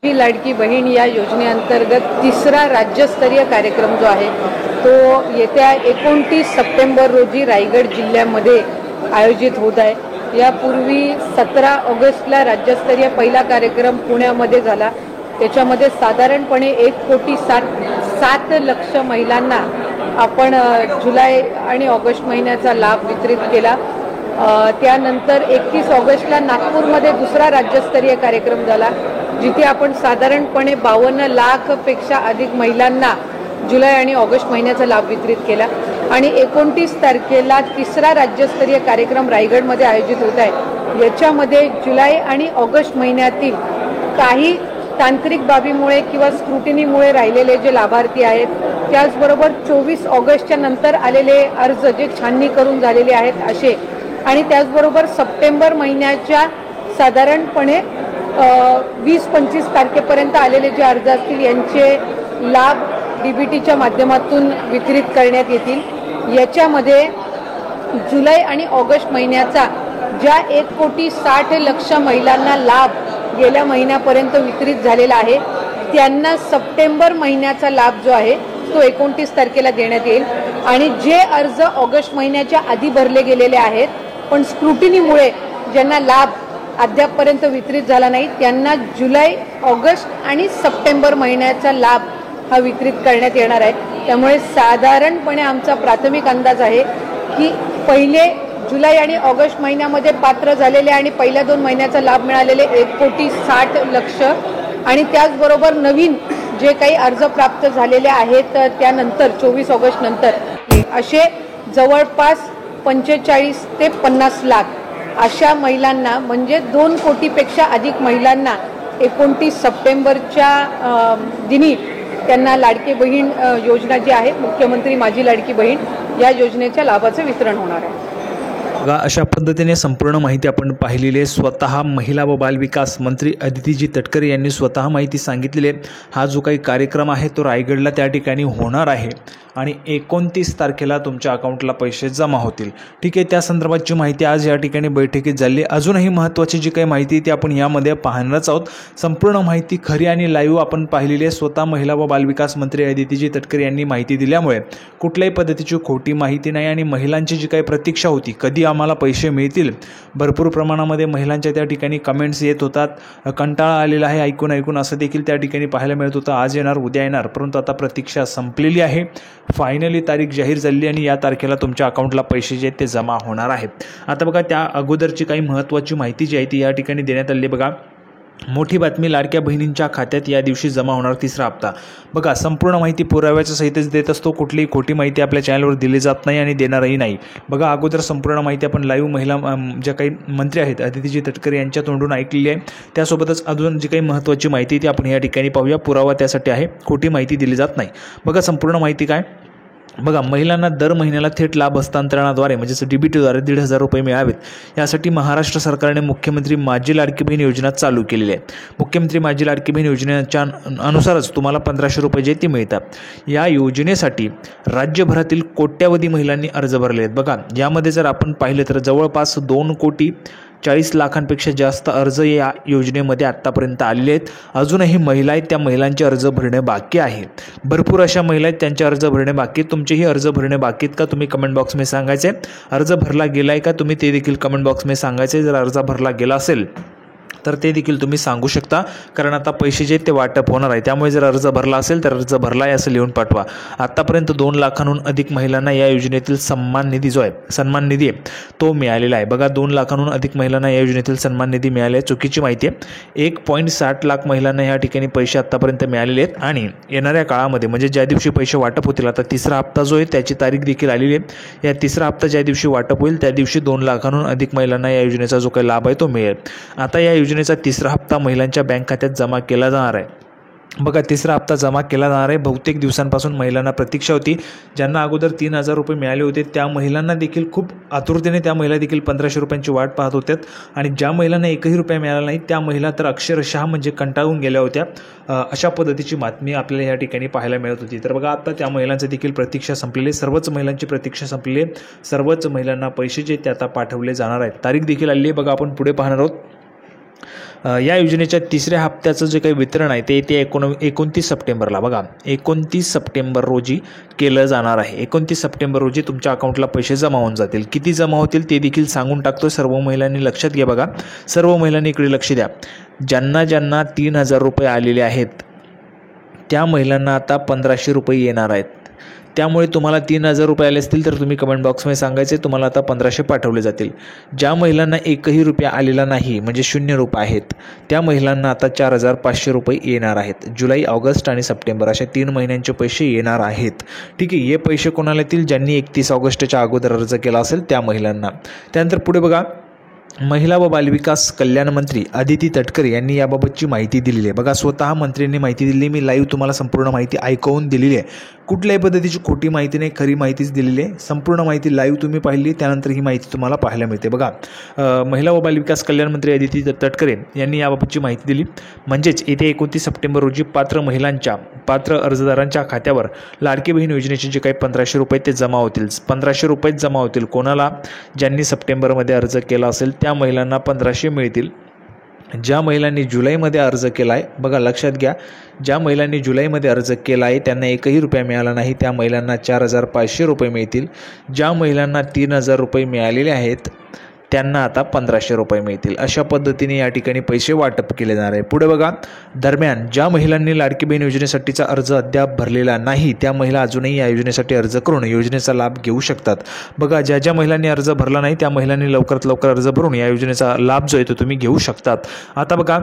ही लाडकी बहीण या योजनेअंतर्गत तिसरा राज्यस्तरीय कार्यक्रम जो आहे तो येत्या 29 सप्टेंबर रोजी रायगड जिल्ह्यामध्ये आयोजित होत आहे। यापूर्वी 17 ऑगस्टला राज्यस्तरीय पहिला कार्यक्रम पुण्यामध्ये झाला। त्याच्यामध्ये साधारणपणे 1,07 लक्ष महिलांना आपण जुलै आणि ऑगस्ट महिन्याचा लाभ वितरित केला। त्यानंतर 31 ऑगस्टला नागपूरमध्ये दुसरा राज्यस्तरीय कार्यक्रम झाला, जिथे आपण साधारणपणे 52 लाखपेक्षा अधिक महिलांना जुलै आणि ऑगस्ट महिन्याचा लाभ वितरित केला। आणि 29 तारखेला तिसरा राज्यस्तरीय कार्यक्रम रायगडमध्ये आयोजित होत आहे। याच्यामध्ये जुलै आणि ऑगस्ट महिन्यातील काही तांत्रिक बाबीमुळे किंवा स्क्रुटिनीमुळे राहिलेले जे लाभार्थी आहेत, त्याचबरोबर 24 ऑगस्टच्या नंतर आलेले अर्ज जे छाननी करून झालेले आहेत असे, आणि त्याचबरोबर सप्टेंबर महिन्याच्या साधारणपणे 20-25 तारखेपर्यंत आलेले जे अर्ज असतील यांचे लाभ डीबीटीच्या माध्यमातून वितरित करण्यात येतील। याच्यामध्ये जुलै आणि ऑगस्ट महिन्याचा ज्या 1,60,00,000 महिलांना लाभ गेल्या महिन्यापर्यंत वितरित झालेला आहे, त्यांना सप्टेंबर महिन्याचा लाभ जो आहे तो 29 तारखेला देण्यात येईल। आणि जे अर्ज ऑगस्ट महिन्याच्या आधी भरले गेलेले आहेत पण स्क्रुटिनीमुळे ज्यांना लाभ अद्यापपर्यंत वितरित झाला नाही, त्यांना जुलै, ऑगस्ट आणि सप्टेंबर महिन्याचा लाभ हा वितरित करण्यात येणार आहे। त्यामुळे साधारणपणे आमचा प्राथमिक अंदाज आहे की पहिले जुलै आणि ऑगस्ट महिन्यामध्ये पात्र झालेले आणि पहिल्या 2 महिन्याचा लाभ मिळालेले 1,60,00,000 आणि त्याचबरोबर नवीन जे काही अर्ज प्राप्त झालेले आहेत त्यानंतर 24 ऑगस्ट नंतर असे जवळपास 45 ते 50 लाख अशा महिलांना, म्हणजे 2 कोटीपेक्षा अधिक महिलांना 29 सप्टेंबरच्या दिनी त्यांना लाडकी बहीण योजना जी आहे, मुख्यमंत्री माझी लाडकी बहीण या योजनेच्या लाभाचं वितरण होणार आहे। बघा, अशा पद्धतीने संपूर्ण माहिती आपण पाहिलेली आहे। स्वतः महिला व बालविकास मंत्री अदितीजी तटकरे यांनी स्वतः माहिती सांगितलेली आहे। हा जो काही कार्यक्रम आहे तो रायगडला त्या ठिकाणी होणार आहे आणि 29 तारखेला तुमच्या अकाउंटला पैसे जमा होतील। ठीक आहे, त्या संदर्भातची माहिती आज या ठिकाणी बैठकीत झाली। अजूनही महत्त्वाची जी काही माहिती ती आपण यामध्ये पाहणारच आहोत। संपूर्ण माहिती खरी आणि लाईव्ह आपण पाहिलेली आहे। स्वतः महिला व बालविकास मंत्री अदितीजी तटकरे यांनी माहिती दिल्यामुळे कुठल्याही पद्धतीची खोटी माहिती नाही आणि महिलांची जी काही प्रतीक्षा होती कधी आम्हाला पैसे मिळतील, भरपूर प्रमाणामध्ये महिलांच्या त्या ठिकाणी कमेंट्स येत होतात, कंटाळा आलेला आहे ऐकून असं देखील त्या ठिकाणी पाहायला मिळत होतं। आज येणार उद्या येणार, परंतु आता प्रतीक्षा संपलेली आहे। फायनली तारीख जाहीर झाली आणि या तारखेला तुमच्या अकाउंटला पैसे जे ते जमा होणार आहेत। आता बघा, त्या अगोदरची काही महत्त्वाची माहिती जी आहे ती या ठिकाणी देण्यात आली। बघा, मोठी बातमी, लाडक्या बहिणींच्या खात्यात या दिवशी जमा होणार तिसरा हप्ता। बघा, संपूर्ण माहिती पुराव्याच्या सहितच देत असतो, कुठलीही खोटी माहिती आपल्या चॅनलवर दिली जात नाही आणि देणारही नाही। बघा, अगोदर संपूर्ण माहिती आपण लाईव्ह महिला ज्या काही मंत्री आहेत अदितीजी तटकरे यांच्या तोंडून ऐकलेली आहे। त्यासोबतच अजून जी काही महत्त्वाची माहिती ती आपण या ठिकाणी पाहूया। पुरावा त्यासाठी आहे, खोटी माहिती दिली जात नाही। बघा, संपूर्ण माहिती काय, बघा, महिलांना दर महिन्याला थेट लाभ हस्तांतरणाद्वारे म्हणजेच डीबीटीद्वारे 1,500 रुपये मिळावेत यासाठी महाराष्ट्र सरकारने मुख्यमंत्री माझी लाडकी बहीण योजना चालू केलेली आहे। मुख्यमंत्री माझी लाडकी बहीण योजनेच्या अनुसारच तुम्हाला 1,500 रुपये जे ते मिळतात। या योजनेसाठी राज्यभरातील कोट्यावधी महिलांनी अर्ज भरले आहेत। बघा, यामध्ये जर आपण पाहिलं तर जवळपास 2,40,00,000पेक्षा जास्त अर्ज या योजनेमध्ये आत्तापर्यंत आलेले आहेत। अजूनही महिला आहेत, त्या महिलांचे अर्ज भरणे बाकी आहे। भरपूर अशा महिला आहेत त्यांचे अर्ज भरणे बाकी आहेत। तुमचेही अर्ज भरणे बाकी आहेत का, तुम्ही कमेंट बॉक्समध्ये सांगायचे। अर्ज भरला गेला आहे का तुम्ही ते देखील कमेंट बॉक्समध्ये सांगायचे। जर अर्ज भरला गेला असेल तर ते देखील तुम्ही सांगू शकता, कारण आता पैसे जे ते वाटप होणार आहे। त्यामुळे जर अर्ज भरला असेल तर अर्ज भरला आहे असं लिहून पाठवा। आतापर्यंत 2 लाखांहून अधिक महिलांना या योजनेतील सन्मान निधी जो आहे तो मिळालेला आहे। बघा, 2 लाखांहून अधिक महिलांना या योजनेतील सन्मान निधी मिळाले आहे। चुकीची माहिती आहे, 1.60 लाख महिलांना या ठिकाणी पैसे आतापर्यंत मिळालेले आहेत आणि येणाऱ्या काळामध्ये म्हणजे ज्या दिवशी पैसे वाटप होतील, आता तिसरा हप्ता जो आहे त्याची तारीख देखील आलेली आहे। या तिसरा हप्ता ज्या दिवशी वाटप होईल त्या दिवशी 2 लाखांहून अधिक महिलांना या योजनेचा जो काही लाभ आहे तो मिळेल। आता या योजनेचा तिसरा हप्ता महिलांच्या बँक खात्यात जमा केला जाणार आहे। बघा, तिसरा हप्ता जमा केला जाणार आहे। बहुतेक दिवसांपासून महिलांना प्रतीक्षा होती। ज्यांना अगोदर 3,000 रुपये मिळाले होते त्या महिलांना देखील खूप आतुरतेने त्या महिला देखील 1,500 रुपयांची वाट पाहत होत्या आणि ज्या महिलांना 1ही रुपया मिळाला नाही त्या महिला तर अक्षरशः म्हणजे कंटाळून गेल्या होत्या। अशा पद्धतीची बातमी आपल्याला या ठिकाणी पाहायला मिळत होती। तर बघा, आता त्या महिलांची देखील प्रतीक्षा संपलेली, सर्वच महिलांची प्रतीक्षा संपलेली, सर्वच महिलांना पैसे जे ते आता पाठवले जाणार आहेत। तारीख देखील आली आहे। बघा, आपण पुढे पाहणार आहोत। या योजनेच्या तिसऱ्या हप्त्याचं जे काही वितरण आहे ते येत्या 29 सप्टेंबरला बघा 29 सप्टेंबर रोजी केलं जाणार आहे. 29 सप्टेंबर रोजी तुमच्या अकाउंटला पैसे जमा होऊन जातील. किती जमा होतील ते देखील सांगून टाकतो. सर्व महिलांनी लक्षात घ्या बघा. सर्व महिलांनी इकडे लक्ष द्या. ज्यांना 3,000 रुपये आलेले आहेत त्या महिलांना आता 1,500 रुपये येणार आहेत. त्यामुळे तुम्हाला 3,000 रुपये आले असतील तर तुम्ही कमेंट बॉक्समध्ये सांगायचे तुम्हाला आता 1,500 पाठवले जातील. ज्या महिलांना एकही रुपया आलेला नाही म्हणजे 0 रुपये आहेत त्या महिलांना आता 4,500 रुपये येणार आहेत. जुलै, ऑगस्ट आणि सप्टेंबर अशा 3 महिन्यांचे पैसे येणार आहेत. ठीक आहे. हे पैसे कोणाला येतील? ज्यांनी 31 ऑगस्टच्या अगोदर अर्ज केला असेल त्या महिलांना. त्यानंतर पुढे बघा, महिला व बालविकास कल्याण मंत्री अदिती तटकरे यांनी याबाबतची माहिती दिलेली आहे. बघा स्वतः मंत्र्यांनी माहिती दिली. मी लाईव्ह तुम्हाला संपूर्ण माहिती ऐकवून दिलेली आहे. कुठल्याही पद्धतीची खोटी माहिती नाही, खरी माहितीच दिलेली आहे. संपूर्ण माहिती लाईव्ह तुम्ही पाहिली त्यानंतर ही माहिती तुम्हाला पाहायला मिळते. बघा महिला व बालविकास कल्याण मंत्री अदिती तटकरे यांनी याबाबतची माहिती दिली. म्हणजेच येत्या 29 सप्टेंबर रोजी पात्र अर्जदारांच्या खात्यावर लाडकी बहीण योजनेचे जे काही 1,500 रुपये ते जमा होतील. 1,500 रुपये जमा होतील. कोणाला? ज्यांनी सप्टेंबरमध्ये अर्ज केला असेल त्या महिलांना 1,500 मिळतील. ज्या महिलांनी जुलैमध्ये अर्ज केला आहे बघा लक्षात घ्या, ज्या महिलांनी जुलैमध्ये अर्ज केला आहे त्यांना एकही रुपया मिळाला नाही त्या महिलांना 4,500 रुपये मिळतील. ज्या महिलांना 3,000 रुपये मिळालेले आहेत त्यांना आता 1,500 रुपये मिळतील. अशा पद्धतीने या ठिकाणी पैसे वाटप केले जाणार आहे. पुढे बघा, दरम्यान ज्या महिलांनी लाडकी बहीण योजनेसाठीचा अर्ज अद्याप भरलेला नाही त्या महिला अजूनही या योजनेसाठी अर्ज करून योजनेचा लाभ घेऊ शकतात. बघा ज्या महिलांनी अर्ज भरला नाही त्या महिलांनी लवकरात लवकर अर्ज भरून या योजनेचा लाभ जो आहे तो तुम्ही घेऊ शकतात. आता बघा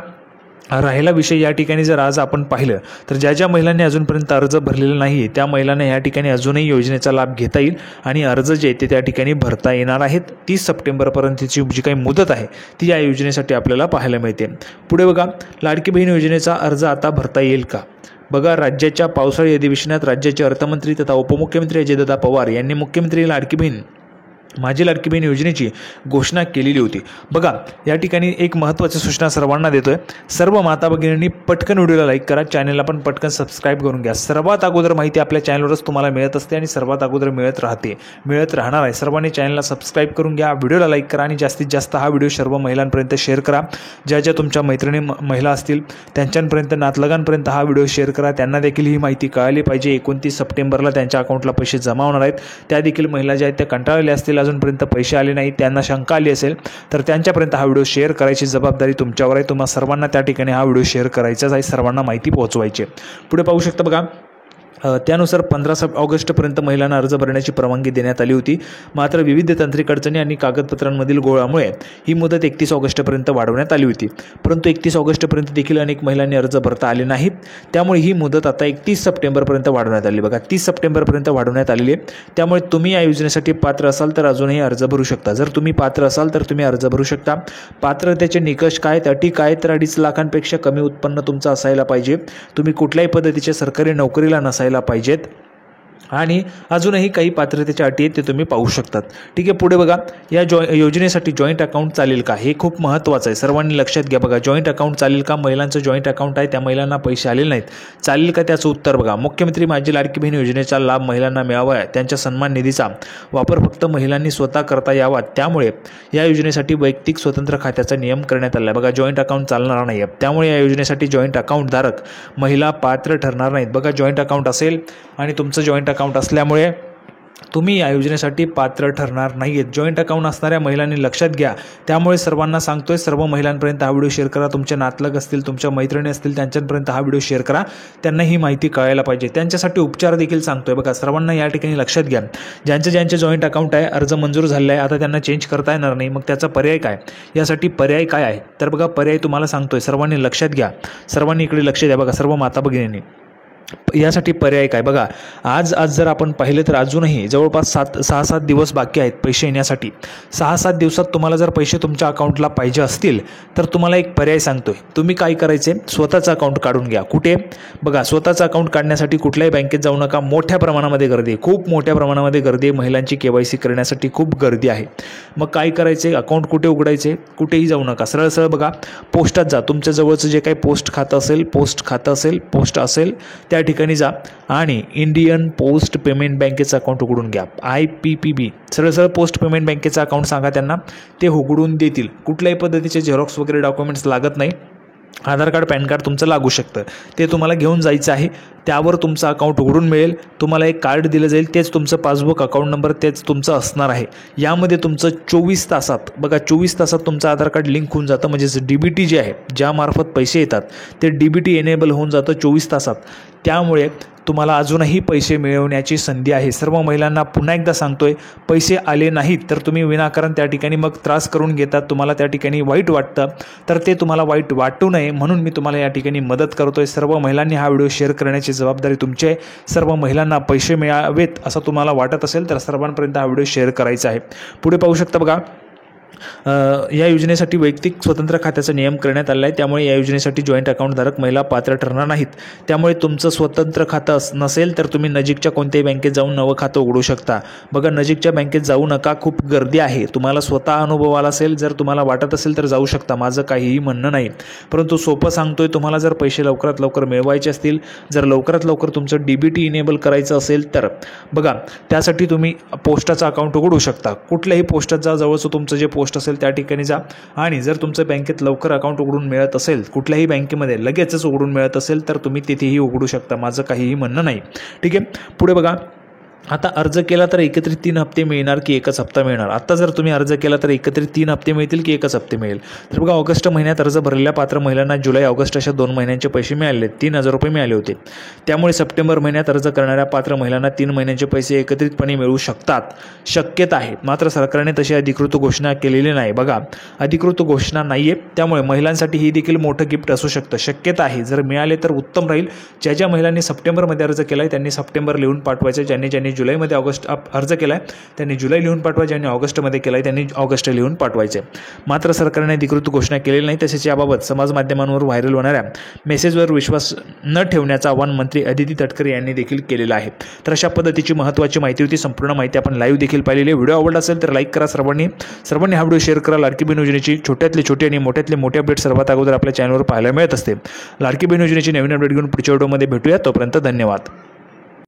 राहिला विषय या ठिकाणी जर आज आपण पाहिलं तर ज्या महिलांनी अजूनपर्यंत अर्ज भरलेला नाही आहे त्या महिलांना या ठिकाणी अजूनही योजनेचा लाभ घेता येईल आणि अर्ज जे ते त्या ठिकाणी भरता येणार आहेत. 30 सप्टेंबरपर्यंतची जी काही मुदत आहे ती या योजनेसाठी आपल्याला पाहायला मिळते. पुढे बघा, लाडकी बहीण योजनेचा अर्ज आता भरता येईल का? बघा राज्याच्या पावसाळी अधिवेशनात राज्याचे अर्थमंत्री तथा उपमुख्यमंत्री अजितदादा पवार यांनी मुख्यमंत्री माझी लाडकी बहीण योजनेची घोषणा केलेली होती. बघा या ठिकाणी एक महत्त्वाची सूचना सर्वांना देतोय. सर्व माता भगिनींनी पटकन व्हिडिओला लाईक करा, चॅनलला पण पटकन सबस्क्राईब करून घ्या. सर्वात अगोदर माहिती आपल्या चॅनलवरच तुम्हाला मिळत असते आणि सर्वात अगोदर मिळत राहणार आहे. सर्वांनी चॅनलला सबस्क्राईब करून घ्या, व्हिडिओला लाईक करा आणि जास्तीत जास्त हा व्हिडिओ सर्व महिलांपर्यंत शेअर करा. ज्या तुमच्या मैत्रिणी महिला असतील त्यांच्यापर्यंत नातलगांपर्यंत हा व्हिडिओ शेअर करा. त्यांना देखील ही माहिती कळाली पाहिजे. 29 सप्टेंबरला त्यांच्या अकाउंटला पैसे जमा होणार आहेत. त्या देखील महिला ज्या आहेत त्या कंटाळलेल्या असतील, अजूनपर्यंत पैसे आले नाही, त्यांना शंका आली असेल तर त्यांच्यापर्यंत हा व्हिडिओ शेअर करायची जबाबदारी तुमच्यावर आहे. तुम्हा सर्वांना त्या ठिकाणी हा व्हिडिओ शेअर करायचाच आहे, सर्वांना माहिती पोहोचवायची. पुढे पाहू शकता बघा, त्यानुसार 15 ऑगस्टपर्यंत महिलांना अर्ज भरण्याची परवानगी देण्यात आली होती. मात्र विविध तांत्रिक अडचणी आणि कागदपत्रांमधील गोळामुळे ही मुदत 31 ऑगस्टपर्यंत वाढवण्यात आली होती. परंतु 31 ऑगस्टपर्यंत देखील अनेक महिलांनी अर्ज भरता आले नाहीत. त्यामुळे ही मुदत आता 31 सप्टेंबरपर्यंत वाढवण्यात आली. बघा 30 सप्टेंबरपर्यंत वाढवण्यात आलेली आहे. त्यामुळे तुम्ही या योजनेसाठी पात्र असाल तर अजूनही अर्ज भरू शकता. जर तुम्ही पात्र असाल तर तुम्ही अर्ज भरू शकता. पात्रतेचे निकष काय, अटी काय, तर 2.5 लाखांपेक्षा कमी उत्पन्न तुमचं असायला पाहिजे. तुम्ही कुठल्याही पद्धतीच्या सरकारी नोकरीला नसायला पाहिजेत आणि अजूनही काही पात्रतेच्या अटी आहेत ते तुम्ही पाहू शकतात. ठीक आहे. पुढे बघा, या योजनेसाठी जॉईंट अकाउंट चालेल का? हे खूप महत्त्वाचं आहे, सर्वांनी लक्षात घ्या. बघा जॉईंट अकाउंट चालेल का? महिलांचं जॉईंट अकाउंट आहे त्या महिलांना पैसे आलेले नाहीत, चालेल का? त्याचं उत्तर बघा, मुख्यमंत्री माझी लाडकी बहीण योजनेचा लाभ महिलांना मिळावा, त्यांच्या सन्मान निधीचा वापर फक्त महिलांनी स्वतः करता यावा, त्यामुळे या योजनेसाठी वैयक्तिक स्वतंत्र खात्याचा नियम करण्यात आला आहे. बघा जॉईंट अकाउंट चालणार नाही आहे, त्यामुळे या योजनेसाठी जॉईंट अकाउंट धारक महिला पात्र ठरणार नाहीत. बघा जॉईंट अकाउंट असेल आणि तुमचं जॉईंट अकाउंट असल्यामुळे तुम्ही या योजनेसाठी पात्र ठरणार नाही आहेत. जॉईंट अकाउंट असणाऱ्या महिलांनी लक्षात घ्या. त्यामुळे सर्वांना सांगतोय, सर्व महिलांपर्यंत हा व्हिडिओ शेअर करा. तुमचे नातलग असतील, तुमच्या मैत्रिणी असतील त्यांच्यापर्यंत हा व्हिडिओ शेअर करा. त्यांना ही माहिती कळायला पाहिजे. त्यांच्यासाठी उपचार देखील सांगतोय. बघा सर्वांना या ठिकाणी लक्षात घ्या, ज्यांचे जॉईंट अकाउंट आहे, अर्ज मंजूर झालेला आहे, आता त्यांना चेंज करता येणार नाही. मग त्याचा पर्याय काय? यासाठी पर्याय काय आहे तर बघा पर्याय तुम्हाला सांगतोय, सर्वांनी लक्षात घ्या. सर्वांनी इकडे लक्ष द्या. बघा सर्व माता भगिनींनी यासाठी पर्याय काय? बघा आज जर आपण पाहिलं तर अजूनही जवळपास 6-7 दिवस बाकी आहेत पैसे येण्यासाठी. 6-7 दिवसात तुम्हाला जर पैसे तुमच्या अकाउंटला पाहिजे असतील तर तुम्हाला एक पर्याय सांगतोय. तुम्ही काय करायचे? स्वतःचं अकाउंट काढून घ्या. कुठे? बघा स्वतःचं अकाउंट काढण्यासाठी कुठल्याही बँकेत जाऊ नका. मोठ्या प्रमाणामध्ये गर्दी आहे, खूप मोठ्या प्रमाणामध्ये गर्दी आहे. महिलांची KYC करण्यासाठी खूप गर्दी आहे. मग काय करायचे? अकाउंट कुठे उघडायचे? कुठेही जाऊ नका, सरळ बघा पोस्टात जा. तुमच्या जवळचं जे काही पोस्ट खातं असेल, पोस्ट असेल त्या त्या ठिकाणी जा आणि इंडियन पोस्ट पेमेंट बँकेचं अकाउंट उघडून घ्या. IPPB सरळ पोस्ट पेमेंट बँकेचं अकाउंट सांगा त्यांना, ते उघडून देतील. कुठल्याही पद्धतीचे झेरॉक्स वगैरे डॉक्युमेंट्स लागत नाही. आधार कार्ड पॅन कार्ड तुमचं लागू शकतं, ते तुम्हाला घेऊन जायचं आहे. त्यावर तुमचं अकाउंट उघडून मिळेल. तुम्हाला एक कार्ड दिलं जाईल, तेच तुमचं पासबुक अकाउंट नंबर तेच तुमचं असणार आहे. यामध्ये तुमचं 24 तासात बघा 24 तासात तुमचं आधार कार्ड लिंक होऊन जातं. म्हणजेच DBT जे आहे ज्यामार्फत पैसे येतात ते DBT एनेबल होऊन जातं 24 तासात. त्यामुळे तुम्हाला अजूनही पैसे मिळवण्याची संधी आहे. सर्व महिलांना पुन्हा एकदा सांगतोय, पैसे आले नाहीत तर तुम्ही विनाकारण त्या ठिकाणी मग त्रास करून घेतात, तुम्हाला त्या ठिकाणी वाईट वाटतं, तर ते तुम्हाला वाईट वाटू नये म्हणून मी तुम्हाला या ठिकाणी मदत करतोय. सर्व महिलांनी हा व्हिडिओ शेअर करण्याची जबाबदारी तुमची आहे. सर्व महिलांना पैसे मिळावेत असं तुम्हाला वाटत असेल तर सर्वांपर्यंत हा व्हिडिओ शेअर करायचा आहे. पुढे पाहू शकता बघा, या योजनेसाठी वैयक्तिक स्वतंत्र खात्याचा नियम करण्यात आला आहे. त्यामुळे या योजनेसाठी जॉईंट अकाउंटधारक महिला पात्र ठरणार नाहीत. त्यामुळे तुमचं स्वतंत्र खातं नसेल तर तुम्ही नजीकच्या कोणत्याही बँकेत जाऊन नवं खातं उघडू शकता. बघा, नजीकच्या बँकेत जाऊ नका, खूप गर्दी आहे. तुम्हाला स्वतः अनुभव आला असेल, जर तुम्हाला वाटत असेल तर जाऊ शकता, माझं काहीही म्हणणं नाही. परंतु सोपं सांगतोय, तुम्हाला जर पैसे लवकरात लवकर मिळवायचे असतील, जर लवकरात लवकर तुमचं DBT इनेबल करायचं असेल तर बघा त्यासाठी तुम्ही पोस्टाचं अकाउंट उघडू शकता. कुठल्याही पोस्टाचा जवळचं तुमचं जे पोस्ट असेल त्या ठिकाणी जा आणि जर तुमचं बँकेत लवकर अकाउंट उघडून मिळत असेल, कुठल्याही बँकेमध्ये लगेचच उघडून मिळत असेल तर तुम्ही तिथेही उघडू शकता, माझं काहीही म्हणणं नाही. ठीक आहे, पुढे बघा, आता अर्ज केला तर एकत्रित 3 हप्ते मिळणार की एकच हप्ता मिळणार? आता जर तुम्ही अर्ज केला तर एकत्रित 3 हप्ते मिळतील की एकच हप्ते मिळेल? तर बघा, ऑगस्ट महिन्यात अर्ज भरलेल्या पात्र महिलांना जुलै ऑगस्ट अशा 2 महिन्यांचे पैसे मिळाले, 3,000 रुपये मिळाले होते. त्यामुळे सप्टेंबर महिन्यात अर्ज करणाऱ्या पात्र महिलांना 3 महिन्यांचे पैसे एकत्रितपणे मिळू शकतात, शक्यता आहे. मात्र सरकारने तशी अधिकृत घोषणा केलेली नाही. बघा, अधिकृत घोषणा नाही आहे, त्यामुळे महिलांसाठी ही देखील मोठं गिफ्ट असू शकतं, शक्यता आहे. जर मिळाले तर उत्तम राहील. ज्या महिलांनी सप्टेंबरमध्ये अर्ज केला आहे त्यांनी सप्टेंबर लिहून पाठवायचं, ज्यांनी जुलैमध्ये अर्ज केला आहे त्यांनी जुलै लिहून पाठवा, ज्यांनी ऑगस्टमध्ये केला आहे त्यांनी ऑगस्ट लिहून पाठवायचे. मात्र सरकारने अधिकृत घोषणा केलेली नाही. तसेच याबाबत समाज माध्यमांवर व्हायरल होणाऱ्या मेसेजवर विश्वास न ठेवण्याचं आवाहन मंत्री अदिती तटकरे यांनी देखील केलेलं आहे. तर अशा पद्धतीची महत्त्वाची माहिती होती. संपूर्ण माहिती आपण लाईव्ह देखील पाहिलेली आहे. व्हिडिओ आवडला असेल तर लाईक करा, सर्वांनी हा व्हिडिओ शेअर करा. लाडकी बहीण योजनेची छोट्यातली छोटी आणि मोठ्यातले मोठे अपडेट सर्वात अगोदर आपल्या चॅनलवर पाहायला मिळत असते. लाडकी बहीण योजनेची नवीन अपडेट घेऊन पुढच्या व्हिडिओमध्ये भेटूया. तोपर्यंत धन्यवाद.